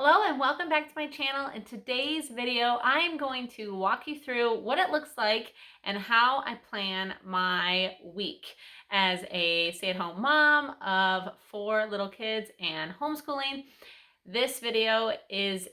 Hello and welcome back to my channel. In today's video, I am going to walk you through what it looks like and how I plan my week as a stay-at-home mom of 4 little kids and homeschooling. This video is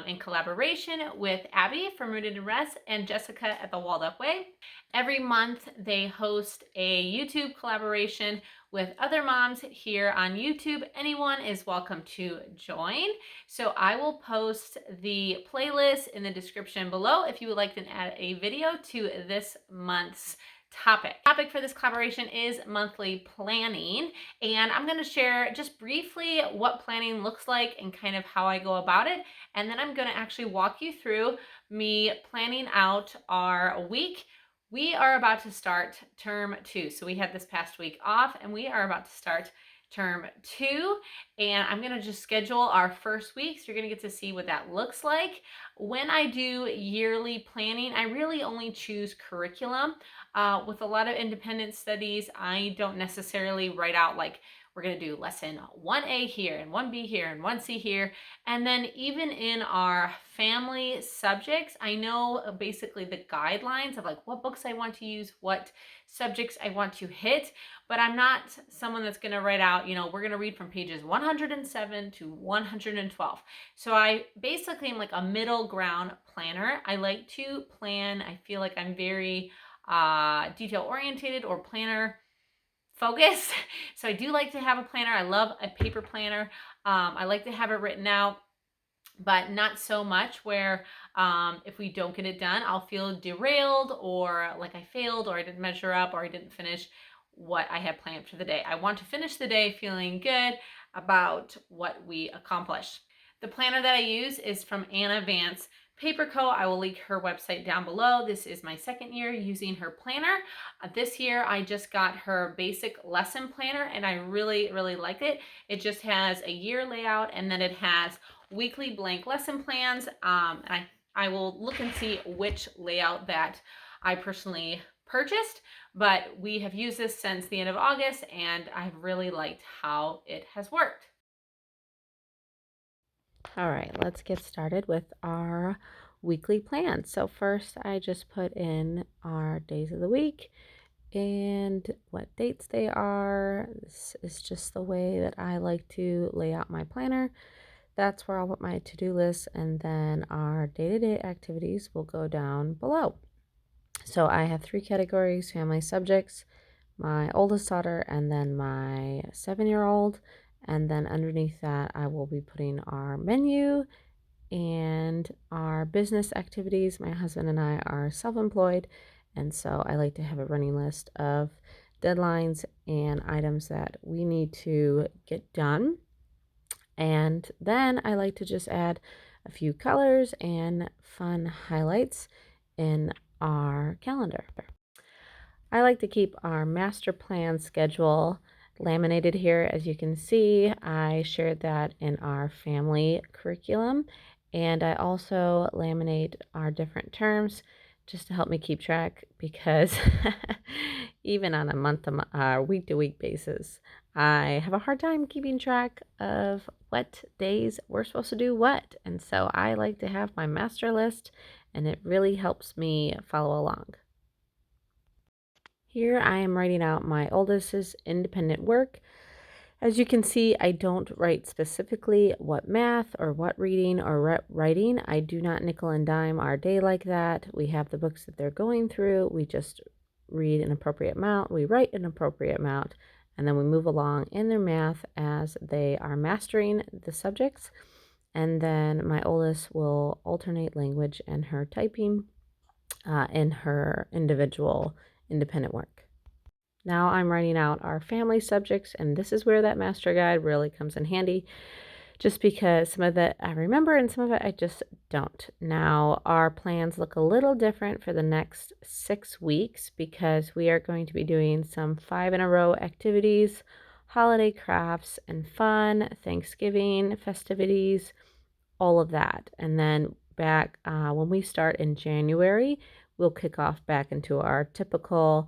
in collaboration with Abby from Rooted in Rest and Jessica at the Walled Up Way. Every month they host a YouTube collaboration with other moms here on YouTube. Anyone is welcome to join. So I will post the playlist in the description below if you would like to add a video to this month's topic. The topic for this collaboration is monthly planning, and I'm going to share just briefly what planning looks like and kind of how I go about it, and then I'm going to actually walk you through me planning out our week. We are about to start term 2, so we had this past week off and we are about to start term 2, and I'm going to just schedule our first week, so you're going to get to see what that looks like. When I do yearly planning, I really only choose curriculum. With a lot of independent studies, I don't necessarily write out like we're going to do lesson 1A here and 1B here and 1C here. And then even in our family subjects, I know basically the guidelines of like what books I want to use, what subjects I want to hit, but I'm not someone that's going to write out, we're going to read from pages 107 to 112. So I basically am like a middle ground planner. I like to plan. I feel like I'm very detail oriented or planner focused. So I do like to have a planner. I love a paper planner. I like to have it written out, but not so much where if we don't get it done, I'll feel derailed or like I failed or I didn't measure up or I didn't finish what I had planned for the day. I want to finish the day feeling good about what we accomplished. The planner that I use is from Anna Vance Paper Co. I will link her website down below. This is my second year using her planner. This year I just got her basic lesson planner and I really, really like it. It just has a year layout and then it has weekly blank lesson plans. And I will look and see which layout that I personally purchased, but we have used this since the end of August and I've really liked how it has worked. All right, let's get started with our weekly plan. So first I just put in our days of the week and what dates they are. This is just the way that I like to lay out my planner. That's where I'll put my to-do list, and then our day-to-day activities will go down below. So I have 3 categories: family subjects, my oldest daughter, and then my 7-year-old. And then underneath that, I will be putting our menu and our business activities. My husband and I are self-employed, and so I like to have a running list of deadlines and items that we need to get done. And then I like to just add a few colors and fun highlights in our calendar. I like to keep our master plan schedule laminated here. As you can see, I shared that in our family curriculum, and I also laminate our different terms just to help me keep track, because even on a week to week basis, I have a hard time keeping track of what days we're supposed to do what. And so I like to have my master list, and it really helps me follow along. Here I am writing out my oldest's independent work. As you can see, I don't write specifically what math or what reading or writing. I do not nickel and dime our day like that. We have the books that they're going through. We just read an appropriate amount. We write an appropriate amount. And then we move along in their math as they are mastering the subjects. And then my oldest will alternate language and her typing in her individual independent work. Now I'm writing out our family subjects, and this is where that master guide really comes in handy, just because some of it I remember and some of it I just don't. Now our plans look a little different for the next 6 weeks because we are going to be doing some 5-in-a-row activities, holiday crafts and fun, Thanksgiving festivities, all of that. And then back when we start in January, we'll kick off back into our typical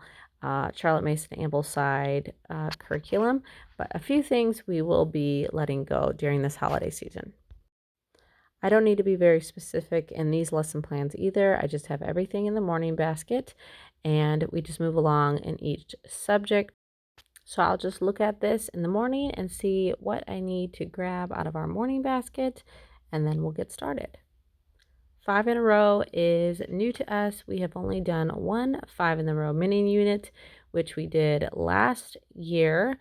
Charlotte Mason Ambleside curriculum, but a few things we will be letting go during this holiday season. I don't need to be very specific in these lesson plans either. I just have everything in the morning basket and we just move along in each subject. So I'll just look at this in the morning and see what I need to grab out of our morning basket, and then we'll get started. 5 in a row is new to us. We have only done one 5 in a row mini unit, which we did last year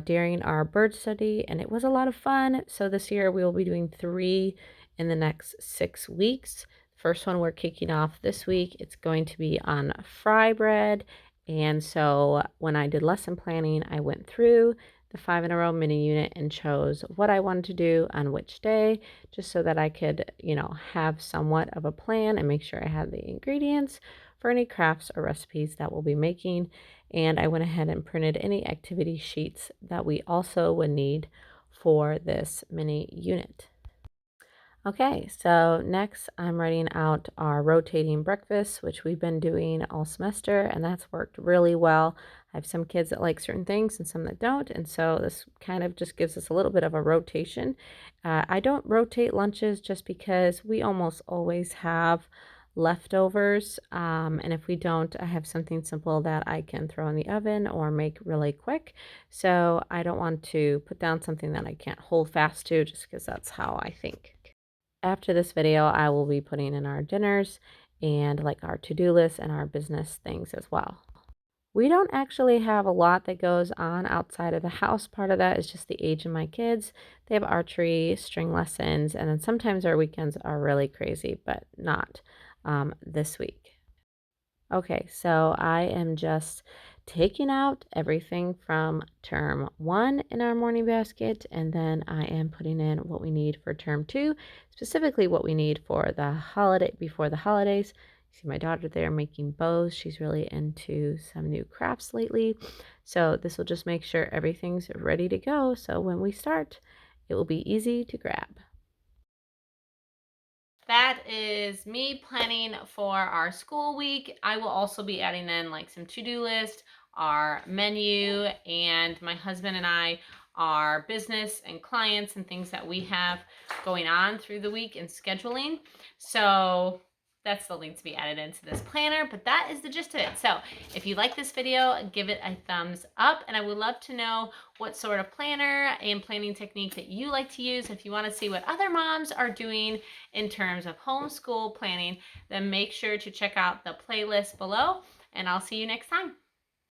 during our bird study, and it was a lot of fun. So this year we will be doing 3 in the next 6 weeks. First one we're kicking off this week. It's going to be on fry bread. And so when I did lesson planning, I went through the 5 in a row mini unit and chose what I wanted to do on which day, just so that I could, have somewhat of a plan and make sure I had the ingredients for any crafts or recipes that we'll be making. And I went ahead and printed any activity sheets that we also would need for this mini unit. Okay, so next I'm writing out our rotating breakfast, which we've been doing all semester, and that's worked really well. I have some kids that like certain things and some that don't, and so this kind of just gives us a little bit of a rotation. I don't rotate lunches just because we almost always have leftovers, and if we don't, I have something simple that I can throw in the oven or make really quick. So I don't want to put down something that I can't hold fast to just because that's how I think. After this video, I will be putting in our dinners and like our to-do list and our business things as well. We don't actually have a lot that goes on outside of the house. Part of that is just the age of my kids. They have archery, string lessons, and then sometimes our weekends are really crazy, but not this week. Okay, so I am just taking out everything from term 1 in our morning basket, and then I am putting in what we need for term 2, specifically what we need for the holiday before the holidays. You see my daughter there making bows. She's really into some new crafts lately. So this will just make sure everything's ready to go. So when we start, it will be easy to grab. That is me planning for our school week. I will also be adding in like some to-do list, our menu, and my husband and I, our business and clients and things that we have going on through the week and scheduling. So that still needs to be added into this planner, but that is the gist of it. So if you like this video, give it a thumbs up, and I would love to know what sort of planner and planning technique that you like to use. If you want to see what other moms are doing in terms of homeschool planning, then make sure to check out the playlist below, and I'll see you next time.